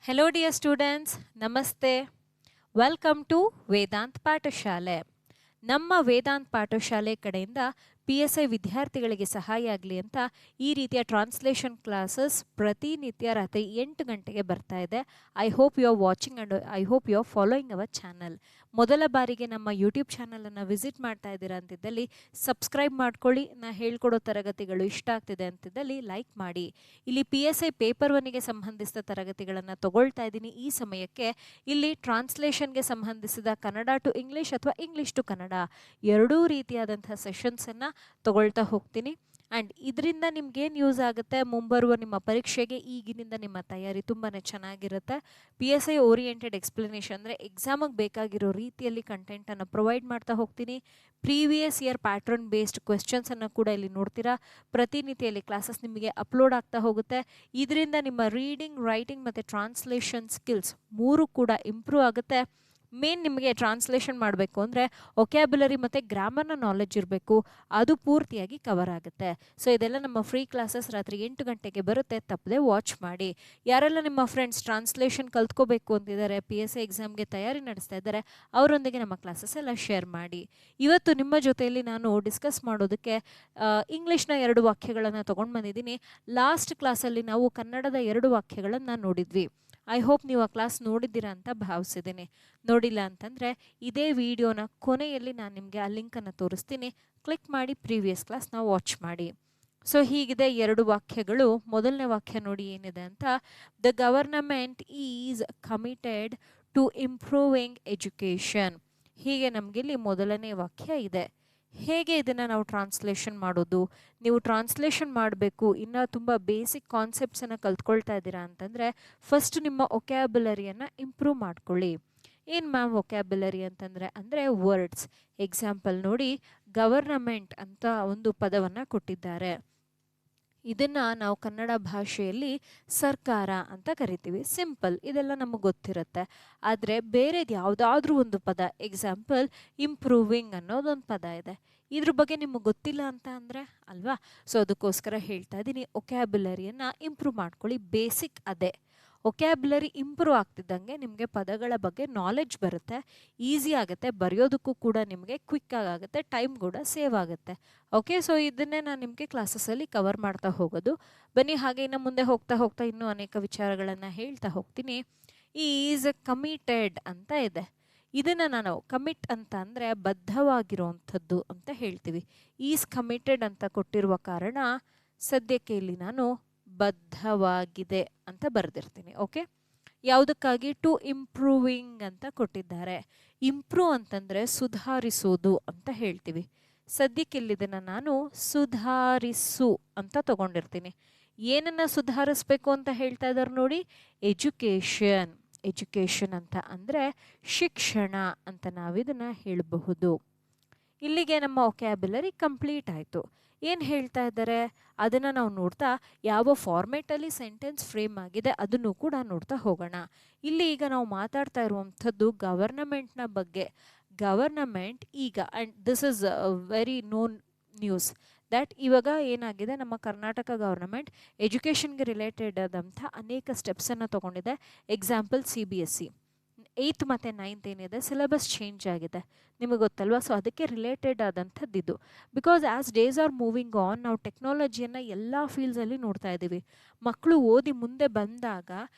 Hello dear students, Namaste. Welcome to Vedant ಪಾಠಶಾಲೆ. ನಮ್ಮ ವೇದಾಂತ್ ಪಾಠಶಾಲೆ ಕಡೆಯಿಂದ PSI ವಿದ್ಯಾರ್ಥಿಗಳಿಗೆ ಸಹಾಯ ಆಗಲಿ ಅಂತ ಈ ರೀತಿಯ ಟ್ರಾನ್ಸ್ಲೇಷನ್ ಕ್ಲಾಸಸ್ ಪ್ರತಿನಿತ್ಯ ರಾತ್ರಿ 8 ಗಂಟೆಗೆ ಬರ್ತಾ ಇದೆ. I hope you are watching and I hope you are following our channel. ಮೊದಲ ಬಾರಿಗೆ ನಮ್ಮ ಯೂಟ್ಯೂಬ್ ಚಾನಲನ್ನು ವಿಸಿಟ್ ಮಾಡ್ತಾ ಇದ್ದೀರಾ ಅಂತಿದ್ದಲ್ಲಿ ಸಬ್ಸ್ಕ್ರೈಬ್ ಮಾಡ್ಕೊಳ್ಳಿ. ನಾ ಹೇಳ್ಕೊಡೋ ತರಗತಿಗಳು ಇಷ್ಟ ಆಗ್ತಿದೆ ಅಂತಿದ್ದಲ್ಲಿ ಲೈಕ್ ಮಾಡಿ. ಇಲ್ಲಿ PSI ಪೇಪರ್ 1ಗೆ ಸಂಬಂಧಿಸಿದ ತರಗತಿಗಳನ್ನು ತಗೊಳ್ತಾ ಇದ್ದೀನಿ. ಈ ಸಮಯಕ್ಕೆ ಇಲ್ಲಿ ಟ್ರಾನ್ಸ್ಲೇಷನ್ಗೆ ಸಂಬಂಧಿಸಿದ ಕನ್ನಡ ಟು ಇಂಗ್ಲೀಷ್ ಅಥವಾ ಇಂಗ್ಲೀಷ್ ಟು ಕನ್ನಡ ಎರಡೂ ರೀತಿಯಾದಂಥ ಸೆಷನ್ಸನ್ನು ತಗೊಳ್ತಾ ಹೋಗ್ತೀನಿ. ಆ್ಯಂಡ್ ಇದರಿಂದ ನಿಮ್ಗೇನು ಯೂಸ್ ಆಗುತ್ತೆ, ಮುಂಬರುವ ನಿಮ್ಮ ಪರೀಕ್ಷೆಗೆ ಈಗಿನಿಂದ ನಿಮ್ಮ ತಯಾರಿ ತುಂಬಾ ಚೆನ್ನಾಗಿರುತ್ತೆ. PSI ಓರಿಯೆಂಟೆಡ್ ಎಕ್ಸ್ಪ್ಲನೇಷನ್ ಅಂದರೆ ಎಕ್ಸಾಮಿಗೆ ಬೇಕಾಗಿರೋ ರೀತಿಯಲ್ಲಿ ಕಂಟೆಂಟನ್ನು ಪ್ರೊವೈಡ್ ಮಾಡ್ತಾ ಹೋಗ್ತೀನಿ. ಪ್ರೀವಿಯಸ್ ಇಯರ್ ಪ್ಯಾಟ್ರನ್ ಬೇಸ್ಡ್ ಕ್ವೆಶ್ಚನ್ಸನ್ನು ಕೂಡ ಇಲ್ಲಿ ನೋಡ್ತೀರಾ. ಪ್ರತಿನಿತ್ಯಲ್ಲಿ ಕ್ಲಾಸಸ್ ನಿಮಗೆ ಅಪ್ಲೋಡ್ ಆಗ್ತಾ ಹೋಗುತ್ತೆ. ಇದರಿಂದ ನಿಮ್ಮ ರೀಡಿಂಗ್, ರೈಟಿಂಗ್ ಮತ್ತು ಟ್ರಾನ್ಸ್ಲೇಷನ್ ಸ್ಕಿಲ್ಸ್ ಮೂರು ಕೂಡ ಇಂಪ್ರೂವ್ ಆಗುತ್ತೆ. ಮೇನ್ ನಿಮಗೆ ಟ್ರಾನ್ಸ್ಲೇಷನ್ ಮಾಡಬೇಕು ಅಂದರೆ ಒಕ್ಯಾಬ್ಯುಲರಿ ಮತ್ತು ಗ್ರಾಮರ್ನ ನಾಲೆಡ್ಜ್ ಇರಬೇಕು, ಅದು ಪೂರ್ತಿಯಾಗಿ ಕವರ್ ಆಗುತ್ತೆ. ಸೊ ಇದೆಲ್ಲ ನಮ್ಮ ಫ್ರೀ ಕ್ಲಾಸಸ್ ರಾತ್ರಿ 8 ಗಂಟೆಗೆ ಬರುತ್ತೆ, ತಪ್ಪದೆ ವಾಚ್ ಮಾಡಿ. ಯಾರೆಲ್ಲ ನಿಮ್ಮ ಫ್ರೆಂಡ್ಸ್ ಟ್ರಾನ್ಸ್ಲೇಷನ್ ಕಲ್ತ್ಕೋಬೇಕು ಅಂತಿದ್ದಾರೆ, PSI ಎಕ್ಸಾಮ್ಗೆ ತಯಾರಿ ನಡೆಸ್ತಾ ಇದ್ದಾರೆ, ಅವರೊಂದಿಗೆ ನಮ್ಮ ಕ್ಲಾಸಸ್ ಎಲ್ಲ ಶೇರ್ ಮಾಡಿ. ಇವತ್ತು ನಿಮ್ಮ ಜೊತೆಯಲ್ಲಿ ನಾನು ಡಿಸ್ಕಸ್ ಮಾಡೋದಕ್ಕೆ ಇಂಗ್ಲೀಷ್ನ 2 ವಾಕ್ಯಗಳನ್ನು ತೊಗೊಂಡು ಬಂದಿದ್ದೀನಿ. ಲಾಸ್ಟ್ ಕ್ಲಾಸಲ್ಲಿ ನಾವು ಕನ್ನಡದ 2 ವಾಕ್ಯಗಳನ್ನು ನೋಡಿದ್ವಿ. ಐ ಹೋಪ್ ನೀವು ಆ ಕ್ಲಾಸ್ ನೋಡಿದ್ದೀರಾ ಅಂತ ಭಾವಿಸಿದ್ದೀನಿ. ನೋಡಿಲ್ಲ ಅಂತಂದರೆ ಇದೇ ವಿಡಿಯೋನ ಕೊನೆಯಲ್ಲಿ ನಾನು ನಿಮಗೆ ಆ ಲಿಂಕನ್ನು ತೋರಿಸ್ತೀನಿ, ಕ್ಲಿಕ್ ಮಾಡಿ ಪ್ರೀವಿಯಸ್ ಕ್ಲಾಸ್ನ ವಾಚ್ ಮಾಡಿ. ಸೊ ಹೀಗಿದೆ 2 ವಾಕ್ಯಗಳು. ಮೊದಲನೇ ವಾಕ್ಯ ನೋಡಿ ಏನಿದೆ ಅಂತ. The government is committed to improving education. ಹೀಗೆ ನಮಗಿಲ್ಲಿ ಮೊದಲನೇ ವಾಕ್ಯ ಇದೆ. ಹೇಗೆ ಇದನ್ನು ನಾವು ಟ್ರಾನ್ಸ್ಲೇಷನ್ ಮಾಡೋದು? ನೀವು ಟ್ರಾನ್ಸ್ಲೇಷನ್ ಮಾಡಬೇಕು, ಇನ್ನೂ ತುಂಬ ಬೇಸಿಕ್ ಕಾನ್ಸೆಪ್ಟ್ಸನ್ನು ಕಲ್ತ್ಕೊಳ್ತಾ ಇದ್ದೀರಾ ಅಂತಂದರೆ ಫಸ್ಟ್ ನಿಮ್ಮ ಒಕ್ಯಾಬ್ಯುಲರಿಯನ್ನು ಇಂಪ್ರೂವ್ ಮಾಡ್ಕೊಳ್ಳಿ. ಏನು ಮ್ಯಾಮ್ ಒಕ್ಯಾಬ್ಯುಲರಿ ಅಂದರೆ ವರ್ಡ್ಸ್. ಎಕ್ಸಾಂಪಲ್ ನೋಡಿ, ಗವರ್ನಮೆಂಟ್ ಅಂತ ಒಂದು ಪದವನ್ನು ಕೊಟ್ಟಿದ್ದಾರೆ. ಇದನ್ನು ನಾವು ಕನ್ನಡ ಭಾಷೆಯಲ್ಲಿ ಸರ್ಕಾರ ಅಂತ ಕರಿತೀವಿ. ಸಿಂಪಲ್, ಇದೆಲ್ಲ ನಮಗೆ ಗೊತ್ತಿರುತ್ತೆ. ಆದರೆ ಬೇರೆದು ಯಾವುದಾದ್ರೂ ಒಂದು ಪದ, ಎಕ್ಸಾಂಪಲ್ ಇಂಪ್ರೂವಿಂಗ್ ಅನ್ನೋದೊಂದು ಪದ ಇದೆ, ಇದ್ರ ಬಗ್ಗೆ ನಿಮಗೆ ಗೊತ್ತಿಲ್ಲ ಅಂತ ಅಂದರೆ ಅಲ್ವಾ? ಸೊ ಅದಕ್ಕೋಸ್ಕರ ಹೇಳ್ತಾ ಇದ್ದೀನಿ, ಒಕ್ಯಾಬ್ಯುಲರಿಯನ್ನು ಇಂಪ್ರೂವ್ ಮಾಡ್ಕೊಳ್ಳಿ. ಬೇಸಿಕ್ ಅದೇ. ಒಕ್ಯಾಬ್ಯುಲರಿ ಇಂಪ್ರೂವ್ ಆಗ್ತಿದ್ದಂಗೆ ನಿಮಗೆ ಪದಗಳ ಬಗ್ಗೆ ನಾಲೆಡ್ಜ್ ಬರುತ್ತೆ, ಈಸಿ ಆಗುತ್ತೆ, ಬರೆಯೋದಕ್ಕೂ ಕೂಡ ನಿಮಗೆ ಕ್ವಿಕ್ಕಾಗಿ ಆಗುತ್ತೆ, ಟೈಮ್ ಕೂಡ ಸೇವ್ ಆಗುತ್ತೆ. ಓಕೆ, ಸೊ ಇದನ್ನೇ ನಾನು ನಿಮಗೆ ಕ್ಲಾಸಸ್ಸಲ್ಲಿ ಕವರ್ ಮಾಡ್ತಾ ಹೋಗೋದು. ಬನ್ನಿ ಹಾಗೆ ಇನ್ನು ಮುಂದೆ ಹೋಗ್ತಾ ಹೋಗ್ತಾ ಇನ್ನೂ ಅನೇಕ ವಿಚಾರಗಳನ್ನು ಹೇಳ್ತಾ ಹೋಗ್ತೀನಿ. ಈಸ್ ಕಮಿಟೆಡ್ ಅಂತ ಇದೆ. ಇದನ್ನು ನಾನು ಕಮಿಟ್ ಅಂತ ಅಂದರೆ ಬದ್ಧವಾಗಿರುವಂಥದ್ದು ಅಂತ ಹೇಳ್ತೀವಿ. ಈಸ್ ಕಮಿಟೆಡ್ ಅಂತ ಕೊಟ್ಟಿರುವ ಕಾರಣ ಸದ್ಯಕ್ಕೆ ಇಲ್ಲಿ ನಾನು ಬದ್ಧವಾಗಿದೆ ಅಂತ ಬರೆದಿರ್ತೀನಿ. ಓಕೆ, ಯಾವುದಕ್ಕಾಗಿ? ಟು ಇಂಪ್ರೂವಿಂಗ್ ಅಂತ ಕೊಟ್ಟಿದ್ದಾರೆ. ಇಂಪ್ರೂವ್ ಅಂತಂದರೆ ಸುಧಾರಿಸೋದು ಅಂತ ಹೇಳ್ತೀವಿ. ಸದ್ಯಕ್ಕೆ ಇಲ್ಲಿದನ್ನು ನಾನು ಸುಧಾರಿಸು ಅಂತ ತಗೊಂಡಿರ್ತೀನಿ. ಏನನ್ನು ಸುಧಾರಿಸ್ಬೇಕು ಅಂತ ಹೇಳ್ತಾ ಇದ್ದಾರೆ ನೋಡಿ, ಎಜುಕೇಷನ್. ಎಜುಕೇಷನ್ ಅಂತ ಅಂದರೆ ಶಿಕ್ಷಣ ಅಂತ ನಾವಿದನ್ನು ಹೇಳಬಹುದು. ಇಲ್ಲಿಗೆ ನಮ್ಮ ಒಕ್ಯಾಬ್ಯುಲರಿ ಕಂಪ್ಲೀಟ್ ಆಯಿತು. ಏನು ಹೇಳ್ತಾ ಇದ್ದಾರೆ ಅದನ್ನು ನಾವು ನೋಡ್ತಾ ಯಾವ ಫಾರ್ಮೇಟಲ್ಲಿ ಸೆಂಟೆನ್ಸ್ ಫ್ರೇಮ್ ಆಗಿದೆ ಅದನ್ನು ಕೂಡ ನೋಡ್ತಾ ಹೋಗೋಣ. ಇಲ್ಲಿ ಈಗ ನಾವು ಮಾತಾಡ್ತಾ ಇರುವಂಥದ್ದು ಗವರ್ನಮೆಂಟ್ನ ಬಗ್ಗೆ. ಗವರ್ನಮೆಂಟ್ ಈಗ, and this is very known news, that ಇವಾಗ ಏನಾಗಿದೆ, ನಮ್ಮ ಕರ್ನಾಟಕ ಗವರ್ನಮೆಂಟ್ ಎಜುಕೇಷನ್ಗೆ ರಿಲೇಟೆಡ್ ಆದಂಥ ಅನೇಕ ಸ್ಟೆಪ್ಸನ್ನು ತೊಗೊಂಡಿದೆ. ಎಕ್ಸಾಂಪಲ್ CBSE 8th ಮತ್ತು 9th ಏನಿದೆ ಸಿಲೆಬಸ್ ಚೇಂಜ್ ಆಗಿದೆ, ನಿಮಗೆ ಗೊತ್ತಲ್ವಾ? ಸೊ ಅದಕ್ಕೆ ರಿಲೇಟೆಡ್ ಆದಂಥದ್ದು ಇದು. Because as days are moving on, ನಾವು ಟೆಕ್ನಾಲಜಿಯನ್ನು ಎಲ್ಲ ಫೀಲ್ಡ್ಸಲ್ಲಿ ನೋಡ್ತಾ ಇದ್ದೀವಿ. ಮಕ್ಕಳು ಓದಿ ಮುಂದೆ ಬಂದಾಗ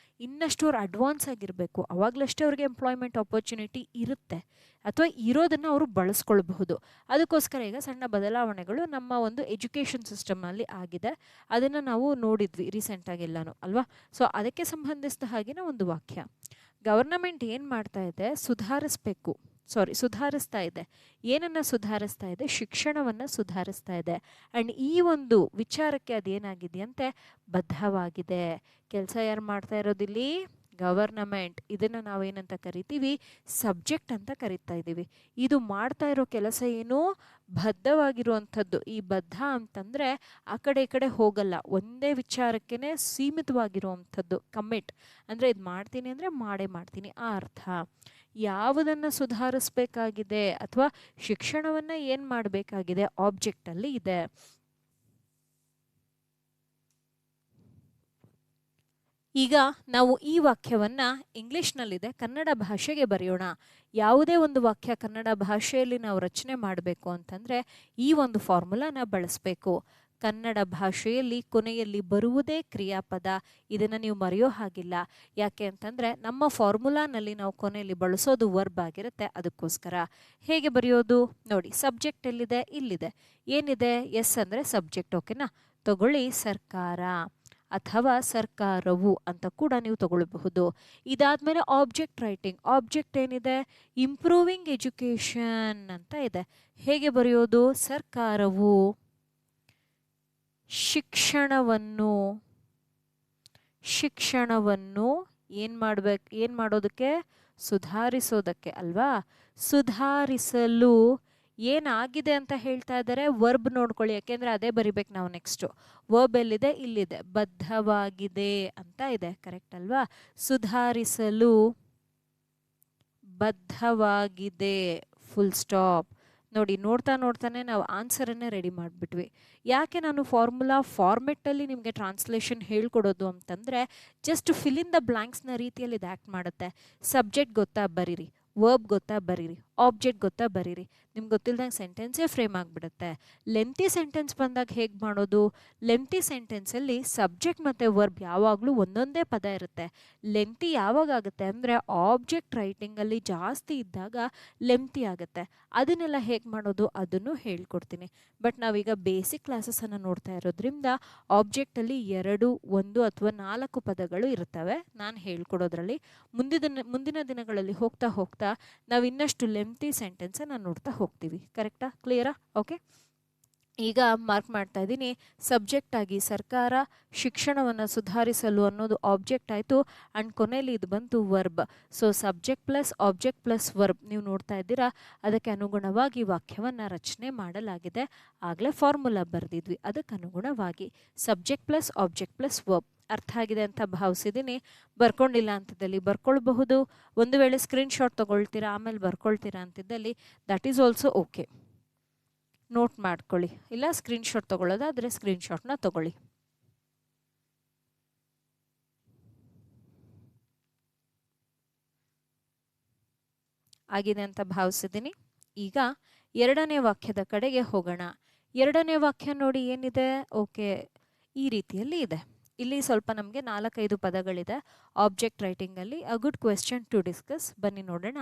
ಇನ್ನಷ್ಟು ಅವ್ರು ಅಡ್ವಾನ್ಸ್ ಆಗಿರಬೇಕು, ಅವಾಗಲಷ್ಟೇ ಅವ್ರಿಗೆ ಎಂಪ್ಲಾಯ್ಮೆಂಟ್ ಆಪರ್ಚುನಿಟಿ ಇರುತ್ತೆ, ಅಥವಾ ಇರೋದನ್ನು ಅವರು ಬಳಸ್ಕೊಳ್ಬಹುದು. ಅದಕ್ಕೋಸ್ಕರ ಈಗ ಸಣ್ಣ ಬದಲಾವಣೆಗಳು ನಮ್ಮ ಒಂದು ಎಜುಕೇಷನ್ ಸಿಸ್ಟಮಲ್ಲಿ ಆಗಿದೆ. ಅದನ್ನು ನಾವು ನೋಡಿದ್ವಿ ರೀಸೆಂಟಾಗೆಲ್ಲನೂ ಅಲ್ವಾ? ಸೊ ಅದಕ್ಕೆ ಸಂಬಂಧಿಸಿದ ಹಾಗೆಯೇ ಒಂದು ವಾಕ್ಯ. ಗವರ್ನಮೆಂಟ್ ಏನು ಮಾಡ್ತಾ ಇದೆ, ಸುಧಾರಿಸ್ತಾ ಇದೆ. ಏನನ್ನು ಸುಧಾರಿಸ್ತಾ ಇದೆ? ಶಿಕ್ಷಣವನ್ನು ಸುಧಾರಿಸ್ತಾ ಇದೆ. ಆ್ಯಂಡ್ ಈ ಒಂದು ವಿಚಾರಕ್ಕೆ ಅದೇನಾಗಿದೆಯಂತೆ, ಬದ್ಧವಾಗಿದೆ. ಕೆಲಸ ಯಾರು ಮಾಡ್ತಾ ಇರೋದಿಲ್ಲಿ? ಗವರ್ನಮೆಂಟ್. ಇದನ್ನು ನಾವೇನಂತ ಕರಿತೀವಿ? ಸಬ್ಜೆಕ್ಟ್ ಅಂತ ಕರಿತಾ ಇದ್ದೀವಿ. ಇದು ಮಾಡ್ತಾ ಇರೋ ಕೆಲಸ ಏನು? ಬದ್ಧವಾಗಿರುವಂಥದ್ದು. ಈ ಬದ್ಧ ಅಂತಂದರೆ ಆ ಕಡೆ ಈ ಕಡೆ ಹೋಗಲ್ಲ, ಒಂದೇ ವಿಚಾರಕ್ಕೇ ಸೀಮಿತವಾಗಿರುವಂಥದ್ದು. ಕಮಿಟ್ ಅಂದರೆ ಇದು ಮಾಡ್ತೀನಿ ಅಂದರೆ ಮಾಡೇ ಮಾಡ್ತೀನಿ ಆ ಅರ್ಥ. ಯಾವುದನ್ನು ಸುಧಾರಿಸಬೇಕಾಗಿದೆ ಅಥವಾ ಶಿಕ್ಷಣವನ್ನು ಏನು ಮಾಡಬೇಕಾಗಿದೆ ಆಬ್ಜೆಕ್ಟಲ್ಲಿ ಇದೆ. ಈಗ ನಾವು ಈ ವಾಕ್ಯವನ್ನ ಇಂಗ್ಲಿಷ್ನಲ್ಲಿದೆ ಕನ್ನಡ ಭಾಷೆಗೆ ಬರೆಯೋಣ. ಯಾವುದೇ ಒಂದು ವಾಕ್ಯ ಕನ್ನಡ ಭಾಷೆಯಲ್ಲಿ ನಾವು ರಚನೆ ಮಾಡಬೇಕು ಅಂತಂದರೆ ಈ ಒಂದು ಫಾರ್ಮುಲಾನ ಬಳಸಬೇಕು. ಕನ್ನಡ ಭಾಷೆಯಲ್ಲಿ ಕೊನೆಯಲ್ಲಿ ಬರುವುದೇ ಕ್ರಿಯಾಪದ. ಇದನ್ನು ನೀವು ಮರೆಯೋ ಹಾಗಿಲ್ಲ. ಯಾಕೆ ಅಂತಂದರೆ ನಮ್ಮ ಫಾರ್ಮುಲಾನಲ್ಲಿ ನಾವು ಕೊನೆಯಲ್ಲಿ ಬಳಸೋದು ವರ್ಬ್ ಆಗಿರುತ್ತೆ. ಅದಕ್ಕೋಸ್ಕರ ಹೇಗೆ ಬರೆಯೋದು ನೋಡಿ. ಸಬ್ಜೆಕ್ಟ್ ಎಲ್ಲಿದೆ? ಇಲ್ಲಿದೆ. ಏನಿದೆ? ಎಸ್ ಅಂದರೆ ಸಬ್ಜೆಕ್ಟ್. ಓಕೆನಾ? ತಗೊಳ್ಳಿ ಸರ್ಕಾರ ಅಥವಾ ಸರ್ಕಾರವು ಅಂತ ಕೂಡ ನೀವು ತಗೊಳ್ಬಹುದು. ಇದಾದ್ಮೇಲೆ ಆಬ್ಜೆಕ್ಟ್ ರೈಟಿಂಗ್. ಆಬ್ಜೆಕ್ಟ್ ಏನಿದೆ? ಇಂಪ್ರೂವಿಂಗ್ ಎಜುಕೇಶನ್ ಅಂತ ಇದೆ. ಹೇಗೆ ಬರೆಯೋದು? ಸರ್ಕಾರವು ಶಿಕ್ಷಣವನ್ನು ಏನು ಮಾಡೋದಕ್ಕೆ? ಸುಧಾರಿಸೋದಕ್ಕೆ ಅಲ್ವಾ? ಸುಧಾರಿಸಲು ಏನಾಗಿದೆ ಅಂತ ಹೇಳ್ತಾ ಇದ್ದಾರೆ? ವರ್ಬ್ ನೋಡ್ಕೊಳ್ಳಿ, ಯಾಕೆಂದ್ರೆ ಅದೇ ಬರಿಬೇಕು ನಾವು ನೆಕ್ಸ್ಟು. ವರ್ಬ್ ಎಲ್ಲಿದೆ? ಇಲ್ಲಿದೆ. ಬದ್ಧವಾಗಿದೆ ಅಂತ ಇದೆ. ಕರೆಕ್ಟ್ ಅಲ್ವಾ? ಸುಧಾರಿಸಲು ಬದ್ಧವಾಗಿದೆ. Full stop. ನೋಡಿ, ನೋಡ್ತಾನೆ ನಾವು ಆನ್ಸರನ್ನೇ ರೆಡಿ ಮಾಡಿಬಿಟ್ವಿ. ಯಾಕೆ ನಾನು ಫಾರ್ಮೆಟ್ಟಲ್ಲಿ ನಿಮಗೆ ಟ್ರಾನ್ಸ್ಲೇಷನ್ ಹೇಳ್ಕೊಡೋದು ಅಂತಂದರೆ ಜಸ್ಟ್ ಫಿಲ್ ಇನ್ ದ ಬ್ಲ್ಯಾಂಕ್ಸ್ನ ರೀತಿಯಲ್ಲಿ ಇದು ಆ್ಯಕ್ಟ್ ಮಾಡುತ್ತೆ. ಸಬ್ಜೆಕ್ಟ್ ಗೊತ್ತಾ? ಬರೀರಿ. ವರ್ಬ್ ಗೊತ್ತಾ? ಬರೀರಿ. ಆಬ್ಜೆಕ್ಟ್ ಗೊತ್ತಾ? ಬರೀರಿ. ನಿಮ್ಗೆ ಗೊತ್ತಿಲ್ದಂಗೆ ಸೆಂಟೆನ್ಸೇ ಫ್ರೇಮ್ ಆಗಿಬಿಡುತ್ತೆ. ಲೆಂತಿ ಸೆಂಟೆನ್ಸ್ ಬಂದಾಗ ಹೇಗೆ ಮಾಡೋದು? ಲೆಂತಿ ಸೆಂಟೆನ್ಸಲ್ಲಿ ಸಬ್ಜೆಕ್ಟ್ ಮತ್ತು ವರ್ಬ್ ಯಾವಾಗಲೂ ಒಂದೊಂದೇ ಪದ ಇರುತ್ತೆ. ಲೆಂತಿ ಯಾವಾಗ ಆಗುತ್ತೆ ಅಂದರೆ ಆಬ್ಜೆಕ್ಟ್ ರೈಟಿಂಗಲ್ಲಿ ಜಾಸ್ತಿ ಇದ್ದಾಗ ಲೆಂತಿ ಆಗುತ್ತೆ. ಅದನ್ನೆಲ್ಲ ಹೇಗೆ ಮಾಡೋದು ಅದನ್ನು ಹೇಳ್ಕೊಡ್ತೀನಿ. ಬಟ್ ನಾವೀಗ ಬೇಸಿಕ್ ಕ್ಲಾಸಸನ್ನು ನೋಡ್ತಾ ಇರೋದ್ರಿಂದ ಆಬ್ಜೆಕ್ಟಲ್ಲಿ 2, 1 ಅಥವಾ 4 ಪದಗಳು ಇರ್ತವೆ ನಾನು ಹೇಳ್ಕೊಡೋದ್ರಲ್ಲಿ. ಮುಂದಿನ ದಿನಗಳಲ್ಲಿ ಹೋಗ್ತಾ ನಾವು ಇನ್ನಷ್ಟು ಲೆಂತಿ ಸೆಂಟೆನ್ಸನ್ನು ನೋಡ್ತಾ ಹೋಗ್ತೀವಿ. ಕರೆಕ್ಟಾ? ಕ್ಲಿಯರಾ? ಓಕೆ. ಈಗ ಮಾರ್ಕ್ ಮಾಡ್ತಾ ಇದ್ದೀನಿ. ಸಬ್ಜೆಕ್ಟ್ ಆಗಿ ಸರ್ಕಾರ ಶಿಕ್ಷಣವನ್ನು ಸುಧಾರಿಸಲು ಅನ್ನೋದು ಆಬ್ಜೆಕ್ಟ್ ಆಯಿತು. ಆ್ಯಂಡ್ ಕೊನೆಯಲ್ಲಿ ಇದು ಬಂತು verb. So subject plus object plus verb ನೀವು ನೋಡ್ತಾ ಇದ್ದೀರಾ. ಅದಕ್ಕೆ ಅನುಗುಣವಾಗಿ ವಾಕ್ಯವನ್ನು ರಚನೆ ಮಾಡಲಾಗಿದೆ. ಆಗಲೇ ಫಾರ್ಮುಲಾ ಬರೆದಿದ್ವಿ. ಅದಕ್ಕೆ ಅನುಗುಣವಾಗಿ subject plus object plus verb. ಅರ್ಥ ಆಗಿದೆ ಅಂತ ಭಾವಿಸಿದ್ದೀನಿ. ಬರ್ಕೊಂಡಿಲ್ಲ ಅಂತಿದ್ದಲ್ಲಿ ಬರ್ಕೊಳ್ಬಹುದು. ಒಂದು ವೇಳೆ ಸ್ಕ್ರೀನ್ಶಾಟ್ ತೊಗೊಳ್ತೀರಾ ಆಮೇಲೆ ಬರ್ಕೊಳ್ತೀರಾ ಅಂತಿದ್ದಲ್ಲಿ that is also okay. Note ಮಾಡ್ಕೊಳ್ಳಿ. ಇಲ್ಲ ಸ್ಕ್ರೀನ್ಶಾಟ್ ತೊಗೊಳ್ಳೋದಾದರೆ ಸ್ಕ್ರೀನ್ಶಾಟ್ನ ತೊಗೊಳ್ಳಿ. ಆಗಿದೆ ಅಂತ ಭಾವಿಸಿದ್ದೀನಿ. ಈಗ ಎರಡನೇ ವಾಕ್ಯದ ಕಡೆಗೆ ಹೋಗೋಣ. ಎರಡನೇ ವಾಕ್ಯ ನೋಡಿ ಏನಿದೆ? ಓಕೆ, ಈ ರೀತಿಯಲ್ಲಿ ಇದೆ. ಇಲ್ಲಿ ಸ್ವಲ್ಪ ನಮಗೆ 4-5 ಪದಗಳಿದೆ ಆಬ್ಜೆಕ್ಟ್ ರೈಟಿಂಗಲ್ಲಿ. A good question to discuss. ಬನ್ನಿ ನೋಡೋಣ.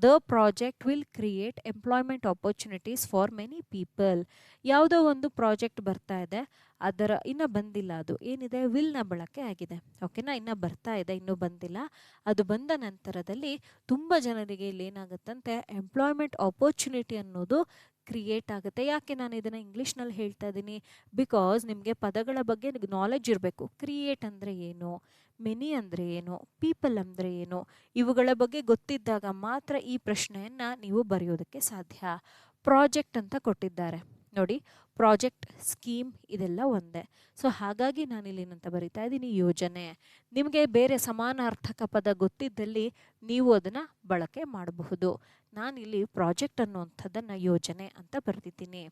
The project will create employment opportunities for many people. ಯಾವುದೋ ಒಂದು ಪ್ರಾಜೆಕ್ಟ್ ಬರ್ತಾ ಇದೆ, ಅದರ ಇನ್ನೂ ಬಂದಿಲ್ಲ. ಅದು ಏನಿದೆ? ವಿಲ್ನ ಬಳಕೆ ಆಗಿದೆ. ಓಕೆನಾ? ಇನ್ನೂ ಬರ್ತಾ ಇದೆ, ಇನ್ನೂ ಬಂದಿಲ್ಲ. ಅದು ಬಂದ ನಂತರದಲ್ಲಿ ತುಂಬ ಜನರಿಗೆ ಇಲ್ಲಿ ಏನಾಗುತ್ತಂತೆ ಎಂಪ್ಲಾಯ್ಮೆಂಟ್ ಆಪರ್ಚುನಿಟಿ ಅನ್ನೋದು ಕ್ರಿಯೇಟ್ ಆಗುತ್ತೆ. ಯಾಕೆ ನಾನು ಇದನ್ನು ಇಂಗ್ಲೀಷ್ನಲ್ಲಿ ಹೇಳ್ತಾ ಇದ್ದೀನಿ? ಬಿಕಾಸ್ ನಿಮಗೆ ಪದಗಳ ಬಗ್ಗೆ ನಾಲೆಡ್ಜ್ ಇರಬೇಕು. ಕ್ರಿಯೇಟ್ ಅಂದರೆ ಏನು, ಮೆನಿ ಅಂದರೆ ಏನು, ಪೀಪಲ್ ಅಂದರೆ ಏನು, ಇವುಗಳ ಬಗ್ಗೆ ಗೊತ್ತಿದ್ದಾಗ ಮಾತ್ರ ಈ ಪ್ರಶ್ನೆಯನ್ನು ನೀವು ಬರೆಯೋದಕ್ಕೆ ಸಾಧ್ಯ. ಪ್ರಾಜೆಕ್ಟ್ ಅಂತ ಕೊಟ್ಟಿದ್ದಾರೆ ನೋಡಿ. ಪ್ರಾಜೆಕ್ಟ್, ಸ್ಕೀಮ್ ಇದೆಲ್ಲ ಒಂದೇ. ಸೊ ಹಾಗಾಗಿ ನಾನಿಲ್ಲಿ ಏನಂತ ಬರಿತಾ ಇದ್ದೀನಿ? ಯೋಜನೆ. ನಿಮಗೆ ಬೇರೆ ಸಮಾನಾರ್ಥಕ ಪದ ಗೊತ್ತಿದ್ದಲ್ಲಿ ನೀವು ಅದನ್ನು ಬಳಕೆ ಮಾಡಬಹುದು. ನಾನಿಲ್ಲಿ ಪ್ರಾಜೆಕ್ಟ್ ಅನ್ನುವಂಥದ್ದನ್ನು ಯೋಜನೆ ಅಂತ ಬರ್ತಿದ್ದೀನಿ.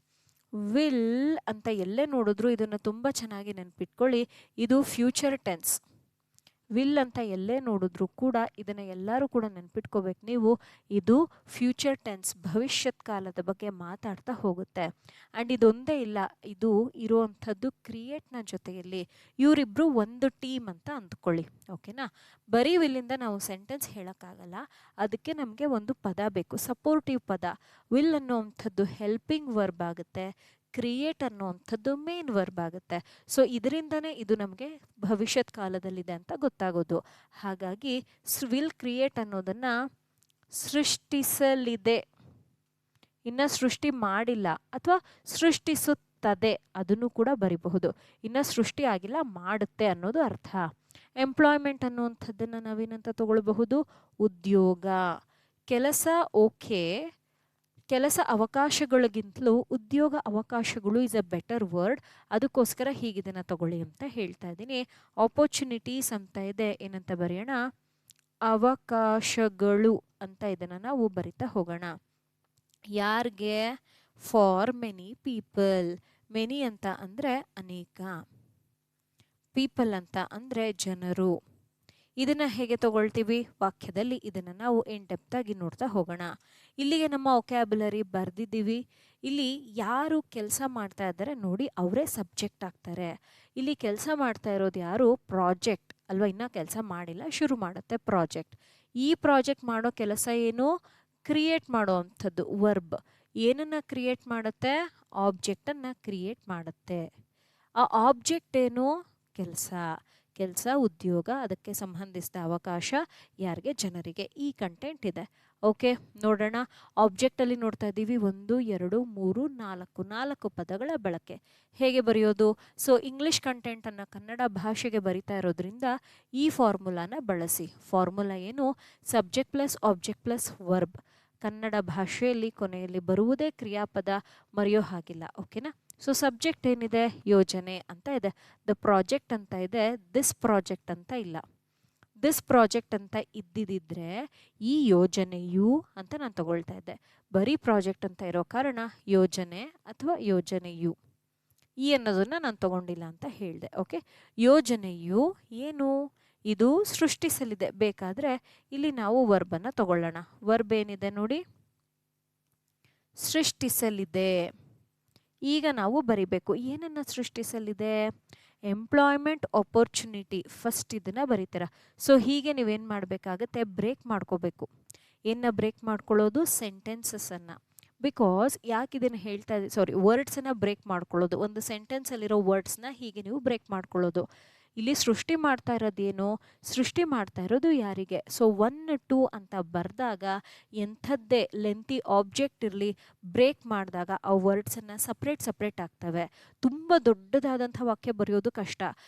ವಿಲ್ ಅಂತ ಎಲ್ಲೇ ನೋಡಿದ್ರು ಇದನ್ನು ತುಂಬ ಚೆನ್ನಾಗಿ ನೆನ್ಪಿಟ್ಕೊಳ್ಳಿ. ಇದು ಫ್ಯೂಚರ್ ಟೆನ್ಸ್. ವಿಲ್ ಅಂತ ಎಲ್ಲೇ ನೋಡಿದ್ರು ಕೂಡ ಇದನ್ನು ಎಲ್ಲರೂ ಕೂಡ ನೆನ್ಪಿಟ್ಕೋಬೇಕು ನೀವು. ಇದು ಫ್ಯೂಚರ್ ಟೆನ್ಸ್, ಭವಿಷ್ಯತ್ ಕಾಲದ ಬಗ್ಗೆ ಮಾತಾಡ್ತಾ ಹೋಗುತ್ತೆ. ಆ್ಯಂಡ್ ಇದೊಂದೇ ಇಲ್ಲ, ಇದು ಇರುವಂಥದ್ದು ಕ್ರಿಯೇಟ್ನ ಜೊತೆಯಲ್ಲಿ. ಇವರಿಬ್ಬರು ಒಂದು ಟೀಮ್ ಅಂತ ಅಂದ್ಕೊಳ್ಳಿ. ಓಕೆನಾ? ಬರೀ ವಿಲ್ಲಿಂದ ನಾವು ಸೆಂಟೆನ್ಸ್ ಹೇಳೋಕ್ಕಾಗಲ್ಲ. ಅದಕ್ಕೆ ನಮಗೆ ಒಂದು ಪದ ಬೇಕು, ಸಪೋರ್ಟಿವ್ ಪದ. ವಿಲ್ ಅನ್ನುವಂಥದ್ದು ಹೆಲ್ಪಿಂಗ್ ವರ್ಬ್ ಆಗುತ್ತೆ. ಕ್ರಿಯೇಟ್ ಅನ್ನುವಂಥದ್ದು ಮೇನ್ ವರ್ಬ್ ಆಗುತ್ತೆ. ಸೊ ಇದರಿಂದನೇ ಇದು ನಮಗೆ ಭವಿಷ್ಯತ್ ಕಾಲದಲ್ಲಿದೆ ಅಂತ ಗೊತ್ತಾಗೋದು. ಹಾಗಾಗಿ ವಿಲ್ ಕ್ರಿಯೇಟ್ ಅನ್ನೋದನ್ನು ಸೃಷ್ಟಿಸಲಿದೆ, ಇನ್ನು ಸೃಷ್ಟಿ ಮಾಡಿಲ್ಲ, ಅಥವಾ ಸೃಷ್ಟಿಸುತ್ತದೆ ಅದನ್ನು ಕೂಡ ಬರಿಬಹುದು. ಇನ್ನು ಸೃಷ್ಟಿ ಆಗಿಲ್ಲ, ಮಾಡುತ್ತೆ ಅನ್ನೋದು ಅರ್ಥ. ಎಂಪ್ಲಾಯ್ಮೆಂಟ್ ಅನ್ನುವಂಥದ್ದನ್ನು ನಾವೇನಂತ ತಗೊಳ್ಬಹುದು? ಉದ್ಯೋಗ. ಕೆಲಸ ಓಕೆ, ಕೆಲಸ ಅವಕಾಶಗಳಿಗಿಂತಲೂ ಉದ್ಯೋಗ ಅವಕಾಶಗಳು ಇಸ್ ಅ ಬೆಟರ್ ವರ್ಡ್. ಅದಕ್ಕೋಸ್ಕರ ಹೀಗಿದನ್ನು ತಗೊಳ್ಳಿ ಅಂತ ಹೇಳ್ತಾ ಇದ್ದೀನಿ. ಆಪರ್ಚುನಿಟೀಸ್ ಅಂತ ಇದೆ, ಏನಂತ ಬರೆಯೋಣ? ಅವಕಾಶಗಳು ಅಂತ ಇದನ್ನು ನಾವು ಬರಿತಾ ಹೋಗೋಣ. ಯಾರಿಗೆ? For many people. ಮೆನಿ ಅಂತ ಅಂದರೆ ಅನೇಕ. ಪೀಪಲ್ ಅಂತ ಅಂದರೆ ಜನರು. ಇದನ್ನು ಹೇಗೆ ತಗೊಳ್ತೀವಿ ವಾಕ್ಯದಲ್ಲಿ, ಇದನ್ನು ನಾವು ಇನ್ ಡೆಪ್ತ್ ಆಗಿ ನೋಡ್ತಾ ಹೋಗೋಣ. ಇಲ್ಲಿಗೆ ನಮ್ಮ ಒಕ್ಯಾಬುಲರಿ ಬರೆದಿದ್ದೀವಿ. ಇಲ್ಲಿ ಯಾರು ಕೆಲಸ ಮಾಡ್ತಾ ಇದ್ದಾರೆ ನೋಡಿ, ಅವರೇ ಸಬ್ಜೆಕ್ಟ್ ಆಗ್ತಾರೆ. ಇಲ್ಲಿ ಕೆಲಸ ಮಾಡ್ತಾ ಇರೋದು ಯಾರು? ಪ್ರಾಜೆಕ್ಟ್ ಅಲ್ವಾ, ಇನ್ನೂ ಕೆಲಸ ಮಾಡಿಲ್ಲ, ಶುರು ಮಾಡುತ್ತೆ ಪ್ರಾಜೆಕ್ಟ್. ಈ ಪ್ರಾಜೆಕ್ಟ್ ಮಾಡೋ ಕೆಲಸ ಏನು? ಕ್ರಿಯೇಟ್ ಮಾಡೋ ಅಂಥದ್ದು ವರ್ಬ್. ಏನನ್ನು ಕ್ರಿಯೇಟ್ ಮಾಡುತ್ತೆ? ಆಬ್ಜೆಕ್ಟನ್ನು ಕ್ರಿಯೇಟ್ ಮಾಡುತ್ತೆ. ಆ ಆಬ್ಜೆಕ್ಟ್ ಏನು? ಕೆಲಸ. ಕೆಲಸ, ಉದ್ಯೋಗ, ಅದಕ್ಕೆ ಸಂಬಂಧಿಸಿದ ಅವಕಾಶ ಯಾರಿಗೆ? ಜನರಿಗೆ. ಈ ಕಂಟೆಂಟ್ ಇದೆ. ಓಕೆ, ನೋಡೋಣ. ಆಬ್ಜೆಕ್ಟಲ್ಲಿ ನೋಡ್ತಾ ಇದ್ದೀವಿ 1 2 3 4 ಪದಗಳ ಬಳಕೆ. ಹೇಗೆ ಬರೆಯೋದು? ಸೊ ಇಂಗ್ಲಿಷ್ ಕಂಟೆಂಟನ್ನು ಕನ್ನಡ ಭಾಷೆಗೆ ಬರಿತಾ ಇರೋದ್ರಿಂದ ಈ ಫಾರ್ಮುಲಾನ ಬಳಸಿ. ಫಾರ್ಮುಲಾ ಏನು? Subject plus object plus verb. Kannada ಭಾಷೆಯಲ್ಲಿ ಕೊನೆಯಲ್ಲಿ ಬರುವುದೇ ಕ್ರಿಯಾಪದ, ಮರೆಯೋ ಹಾಗಿಲ್ಲ. ಓಕೆನಾ? ಸೊ ಸಬ್ಜೆಕ್ಟ್ ಏನಿದೆ? ಯೋಜನೆ ಅಂತ ಇದೆ. ದ ಪ್ರಾಜೆಕ್ಟ್ ಅಂತ ಇದೆ, ದಿಸ್ ಪ್ರಾಜೆಕ್ಟ್ ಅಂತ ಇಲ್ಲ. ದಿಸ್ ಪ್ರಾಜೆಕ್ಟ್ ಅಂತ ಇದ್ದಿದ್ದರೆ ಈ ಯೋಜನೆಯು ಅಂತ ನಾನು ತಗೊಳ್ತಾ ಇದ್ದೆ. ಬರೀ ಪ್ರಾಜೆಕ್ಟ್ ಅಂತ ಇರೋ ಕಾರಣ ಯೋಜನೆ ಅಥವಾ ಯೋಜನೆಯು ಈ ಅನ್ನೋದನ್ನು ನಾನು ತಗೊಂಡಿಲ್ಲ ಅಂತ ಹೇಳಿದೆ. ಓಕೆ, ಯೋಜನೆಯು ಏನು? ಇದು ಸೃಷ್ಟಿಸಲಿದೆ. ಬೇಕಾದರೆ ಇಲ್ಲಿ ನಾವು ವರ್ಬನ್ನು ತಗೊಳ್ಳೋಣ. ವರ್ಬ್ ಏನಿದೆ ನೋಡಿ, ಸೃಷ್ಟಿಸಲಿದೆ. ಈಗ ನಾವು ಬರಿಬೇಕು. ಏನನ್ನು ಸೃಷ್ಟಿಸಲಿದೆ? Employment opportunity. ಫಸ್ಟ್ ಇದನ್ನು ಬರೀತೀರ. ಸೊ ಹೀಗೆ ನೀವೇನು ಮಾಡಬೇಕಾಗತ್ತೆ? ಬ್ರೇಕ್ ಮಾಡ್ಕೋಬೇಕು. ಏನು ಬ್ರೇಕ್ ಮಾಡ್ಕೊಳ್ಳೋದು? ಸೆಂಟೆನ್ಸಸ್ಸನ್ನು. ಬಿಕಾಸ್ ಯಾಕೆ ಇದನ್ನು ಹೇಳ್ತಾ ಇದ್ದೀವಿ? ಸಾರಿ, ವರ್ಡ್ಸನ್ನು ಬ್ರೇಕ್ ಮಾಡ್ಕೊಳ್ಳೋದು. ಒಂದು ಸೆಂಟೆನ್ಸಲ್ಲಿರೋ ವರ್ಡ್ಸ್ನ ಹೀಗೆ ನೀವು ಬ್ರೇಕ್ ಮಾಡ್ಕೊಳ್ಳೋದು. ಇಲ್ಲಿ ಸೃಷ್ಟಿ ಮಾಡ್ತಾ ಇರೋದೇನು? ಸೃಷ್ಟಿ ಮಾಡ್ತಾ ಇರೋದು ಯಾರಿಗೆ? ಸೊ 1 2 ಅಂತ ಬರೆದಾಗ ಎಂಥದ್ದೇ ಲೆಂತಿ ಆಬ್ಜೆಕ್ಟ್ ಇರಲಿ, ಬ್ರೇಕ್ ಮಾಡಿದಾಗ ಆ ವರ್ಡ್ಸನ್ನು ಸಪ್ರೇಟ್ ಆಗ್ತವೆ. ತುಂಬ ದೊಡ್ಡದಾದಂಥ ವಾಕ್ಯ ಬರೆಯೋದು ಕಷ್ಟ.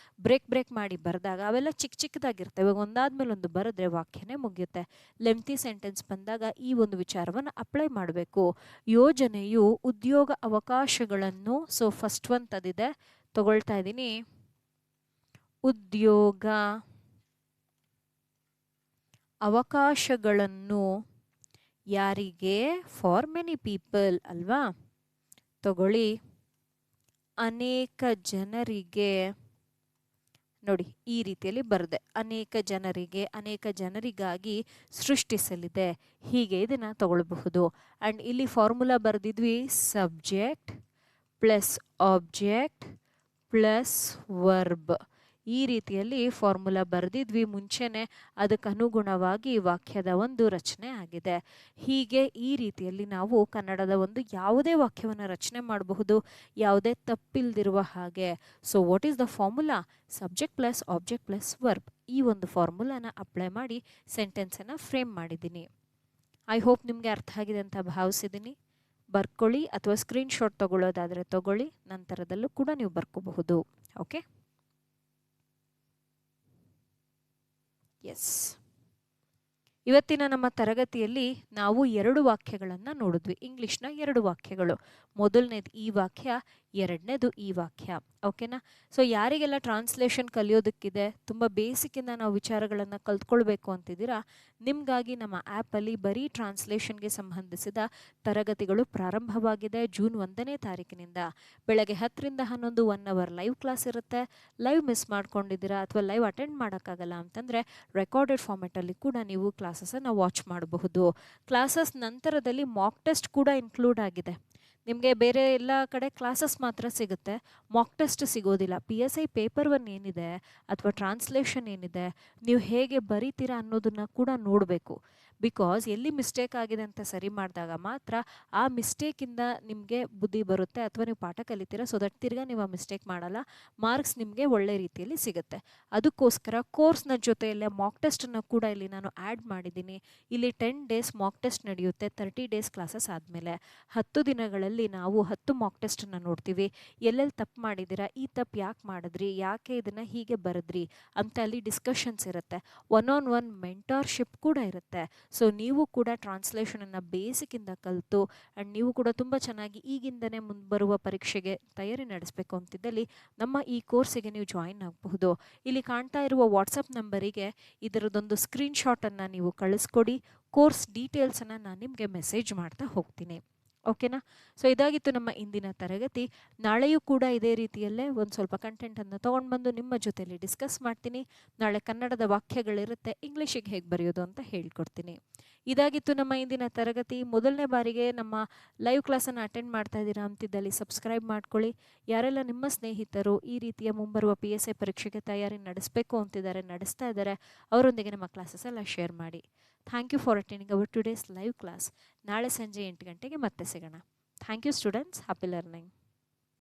ಬ್ರೇಕ್ ಮಾಡಿ ಬರೆದಾಗ ಅವೆಲ್ಲ ಚಿಕ್ಕದಾಗಿರ್ತವೆ. ಒಂದಾದ್ಮೇಲೆ ಒಂದು ಬರೆದ್ರೆ ವಾಕ್ಯನೇ ಮುಗಿಯುತ್ತೆ. ಲೆಂತಿ ಸೆಂಟೆನ್ಸ್ ಬಂದಾಗ ಈ ಒಂದು ವಿಚಾರವನ್ನು ಅಪ್ಲೈ ಮಾಡಬೇಕು. ಯೋಜನೆಯು ಉದ್ಯೋಗ ಅವಕಾಶಗಳನ್ನು, ಸೊ ಫಸ್ಟ್ ಒನ್ ತದಿದೆ, ತಗೊಳ್ತಾ ಇದ್ದೀನಿ. ಉದ್ಯೋಗ ಅವಕಾಶಗಳನ್ನು ಯಾರಿಗೆ? ಫಾರ್ ಮೆನಿ ಪೀಪಲ್ ಅಲ್ವಾ? ತಗೊಳ್ಳಿ. ಅನೇಕ ಜನರಿಗೆ. ನೋಡಿ ಈ ರೀತಿಯಲ್ಲಿ ಬರೆದೆ. ಅನೇಕ ಜನರಿಗೆ, ಅನೇಕ ಜನರಿಗಾಗಿ ಸೃಷ್ಟಿಸಲಿದೆ. ಹೀಗೆ ಇದನ್ನು ತಗೊಳ್ಬಹುದು. ಆ್ಯಂಡ್ ಇಲ್ಲಿ ಫಾರ್ಮುಲಾ ಬರೆದಿದ್ವಿ, subject plus object plus verb. ಈ ರೀತಿಯಲ್ಲಿ ಫಾರ್ಮುಲಾ ಬರೆದಿದ್ವಿ ಮುಂಚೆನೆ. ಅದಕ್ಕೆ ಅನುಗುಣವಾಗಿ ವಾಕ್ಯದ ಒಂದು ರಚನೆ ಆಗಿದೆ. ಹೀಗೆ ಈ ರೀತಿಯಲ್ಲಿ ನಾವು ಕನ್ನಡದ ಒಂದು ಯಾವುದೇ ವಾಕ್ಯವನ್ನು ರಚನೆ ಮಾಡಬಹುದು, ಯಾವುದೇ ತಪ್ಪಿಲ್ದಿರುವ ಹಾಗೆ. So what is the formula? Subject plus object plus verb. ಈ ಒಂದು ಫಾರ್ಮುಲಾನ ಅಪ್ಲೈ ಮಾಡಿ ಸೆಂಟೆನ್ಸನ್ನು ಫ್ರೇಮ್ ಮಾಡಿದ್ದೀನಿ. ಐ ಹೋಪ್ ನಿಮಗೆ ಅರ್ಥ ಆಗಿದೆ ಅಂತ ಭಾವಿಸಿದ್ದೀನಿ. ಬರ್ಕೊಳ್ಳಿ, ಅಥವಾ ಸ್ಕ್ರೀನ್ಶಾಟ್ ತಗೊಳ್ಳೋದಾದರೆ ತಗೊಳ್ಳಿ. ನಂತರದಲ್ಲೂ ಕೂಡ ನೀವು ಬರ್ಕೋಬಹುದು. Okay, S. ಇವತ್ತಿನ ನಮ್ಮ ತರಗತಿಯಲ್ಲಿ ನಾವು 2 ವಾಕ್ಯಗಳನ್ನು ನೋಡಿದ್ವಿ. ಇಂಗ್ಲಿಷ್ನ 2 ವಾಕ್ಯಗಳು. ಮೊದಲನೇದು ಈ ವಾಕ್ಯ, ಎರಡನೇದು ಈ ವಾಕ್ಯ. ಓಕೆನಾ? ಸೊ ಯಾರಿಗೆಲ್ಲ ಟ್ರಾನ್ಸ್ಲೇಷನ್ ಕಲಿಯೋದಕ್ಕಿದೆ, ತುಂಬ ಬೇಸಿಕ್ಕಿಂದ ನಾವು ವಿಚಾರಗಳನ್ನು ಕಲ್ತ್ಕೊಳ್ಬೇಕು ಅಂತಿದ್ದೀರಾ, ನಿಮಗಾಗಿ ನಮ್ಮ ಆ್ಯಪಲ್ಲಿ ಬರೀ ಟ್ರಾನ್ಸ್ಲೇಷನ್ಗೆ ಸಂಬಂಧಿಸಿದ ತರಗತಿಗಳು ಪ್ರಾರಂಭವಾಗಿದೆ. ಜೂನ್ 1ನೇ ತಾರೀಕಿನಿಂದ ಬೆಳಗ್ಗೆ 10 ರಿಂದ 11 1 ಅವರ್ ಲೈವ್ ಕ್ಲಾಸ್ ಇರುತ್ತೆ. ಲೈವ್ ಮಿಸ್ ಮಾಡ್ಕೊಂಡಿದ್ದೀರಾ ಅಥವಾ ಲೈವ್ ಅಟೆಂಡ್ ಮಾಡೋಕ್ಕಾಗಲ್ಲ ಅಂತಂದರೆ ರೆಕಾರ್ಡೆಡ್ ಫಾರ್ಮೆಟಲ್ಲಿ ಕೂಡ ನೀವು ಕ್ಲಾಸಸ್ಸನ್ನು ವಾಚ್ ಮಾಡಬಹುದು. ಕ್ಲಾಸಸ್ ನಂತರದಲ್ಲಿ ಮಾಕ್ ಟೆಸ್ಟ್ ಕೂಡ ಇನ್ಕ್ಲೂಡ್ ಆಗಿದೆ. ನಿಮಗೆ ಬೇರೆ ಎಲ್ಲ ಕಡೆ ಕ್ಲಾಸಸ್ ಮಾತ್ರ ಸಿಗುತ್ತೆ, ಮಾಕ್ ಟೆಸ್ಟ್ ಸಿಗೋದಿಲ್ಲ. PSI ಪೇಪರ್ 1 ಏನಿದೆ ಅಥವಾ ಟ್ರಾನ್ಸ್ಲೇಷನ್ ಏನಿದೆ, ನೀವು ಹೇಗೆ ಬರೀತೀರಾ ಅನ್ನೋದನ್ನು ಕೂಡ ನೋಡಬೇಕು. ಬಿಕಾಸ್ ಎಲ್ಲಿ ಮಿಸ್ಟೇಕ್ ಆಗಿದೆ ಅಂತ ಸರಿ ಮಾಡಿದಾಗ ಮಾತ್ರ ಆ ಮಿಸ್ಟೇಕಿಂದ ನಿಮಗೆ ಬುದ್ಧಿ ಬರುತ್ತೆ, ಅಥವಾ ನೀವು ಪಾಠ ಕಲಿತೀರಾ. ಸೊ ದಟ್ ತಿರ್ಗಾ ನೀವು ಆ ಮಿಸ್ಟೇಕ್ ಮಾಡಲ್ಲ, ಮಾರ್ಕ್ಸ್ ನಿಮಗೆ ಒಳ್ಳೆ ರೀತಿಯಲ್ಲಿ ಸಿಗುತ್ತೆ. ಅದಕ್ಕೋಸ್ಕರ ಕೋರ್ಸ್ನ ಜೊತೆಯಲ್ಲೇ ಮಾಕ್ ಟೆಸ್ಟನ್ನು ಕೂಡ ಇಲ್ಲಿ ನಾನು ಆ್ಯಡ್ ಮಾಡಿದ್ದೀನಿ. ಇಲ್ಲಿ 10 ಡೇಸ್ ಮಾಕ್ ಟೆಸ್ಟ್ ನಡೆಯುತ್ತೆ. 30 ಡೇಸ್ ಕ್ಲಾಸಸ್ ಆದಮೇಲೆ 10 ದಿನಗಳಲ್ಲಿ ನಾವು 10 ಮಾಕ್ ಟೆಸ್ಟನ್ನು ನೋಡ್ತೀವಿ. ಎಲ್ಲೆಲ್ಲಿ ತಪ್ಪು ಮಾಡಿದ್ದೀರಾ, ಈ ತಪ್ಪು ಯಾಕೆ ಮಾಡಿದ್ರಿ, ಯಾಕೆ ಇದನ್ನು ಹೀಗೆ ಬರೆದ್ರಿ ಅಂತ ಅಲ್ಲಿ ಡಿಸ್ಕಷನ್ಸ್ ಇರುತ್ತೆ. 1-on-1 ಮೆಂಟಾರ್ಶಿಪ್ ಕೂಡ ಇರುತ್ತೆ. ಸೊ ನೀವು ಕೂಡ ಟ್ರಾನ್ಸ್ಲೇಷನನ್ನು ಬೇಸಿಕ್ಕಿಂದ ಕಲಿತು ಆ್ಯಂಡ್ ನೀವು ಕೂಡ ತುಂಬ ಚೆನ್ನಾಗಿ ಈಗಿಂದನೇ ಮುಂಬರುವ ಪರೀಕ್ಷೆಗೆ ತಯಾರಿ ನಡೆಸಬೇಕು ಅಂತಿದ್ದಲ್ಲಿ ನಮ್ಮ ಈ ಕೋರ್ಸಿಗೆ ನೀವು ಜಾಯಿನ್ ಆಗಬಹುದು. ಇಲ್ಲಿ ಕಾಣ್ತಾ ಇರುವ ವಾಟ್ಸಪ್ ನಂಬರಿಗೆ ಇದರದೊಂದು ಸ್ಕ್ರೀನ್ಶಾಟನ್ನು ನೀವು ಕಳಿಸ್ಕೊಡಿ. ಕೋರ್ಸ್ ಡೀಟೇಲ್ಸನ್ನು ನಾನು ನಿಮಗೆ ಮೆಸೇಜ್ ಮಾಡ್ತಾ ಹೋಗ್ತೀನಿ. ಓಕೆನಾ? ಸೊ ಇದಾಗಿತ್ತು ನಮ್ಮ ಇಂದಿನ ತರಗತಿ. ನಾಳೆಯೂ ಕೂಡ ಇದೇ ರೀತಿಯಲ್ಲೇ ಒಂದು ಸ್ವಲ್ಪ ಕಂಟೆಂಟನ್ನು ತೊಗೊಂಡು ಬಂದು ನಿಮ್ಮ ಜೊತೆಯಲ್ಲಿ ಡಿಸ್ಕಸ್ ಮಾಡ್ತೀನಿ. ನಾಳೆ ಕನ್ನಡದ ವಾಕ್ಯಗಳಿರುತ್ತೆ, ಇಂಗ್ಲೀಷಿಗೆ ಹೇಗೆ ಬರೆಯೋದು ಅಂತ ಹೇಳ್ಕೊಡ್ತೀನಿ. ಇದಾಗಿತ್ತು ನಮ್ಮ ಇಂದಿನ ತರಗತಿ. ಮೊದಲನೇ ಬಾರಿಗೆ ನಮ್ಮ ಲೈವ್ ಕ್ಲಾಸನ್ನು ಅಟೆಂಡ್ ಮಾಡ್ತಾ ಇದ್ದೀರಾ ಅಂತಿದ್ದಲ್ಲಿ ಸಬ್ಸ್ಕ್ರೈಬ್ ಮಾಡ್ಕೊಳ್ಳಿ. ಯಾರೆಲ್ಲ ನಿಮ್ಮ ಸ್ನೇಹಿತರು ಈ ರೀತಿಯ ಮುಂಬರುವ PSI ಪರೀಕ್ಷೆಗೆ ತಯಾರಿ ನಡೆಸಬೇಕು ಅಂತಿದ್ದಾರೆ, ನಡೆಸ್ತಾ ಇದ್ದಾರೆ, ಅವರೊಂದಿಗೆ ನಮ್ಮ ಕ್ಲಾಸಸ್ ಎಲ್ಲ ಶೇರ್ ಮಾಡಿ. Thank you for attending our today's live class. ನಾಳೆ ಸಂಜೆ 8 ಗಂಟೆಗೆ ಮತ್ತೆ ಸಿಗೋಣ. Thank you students. Happy learning.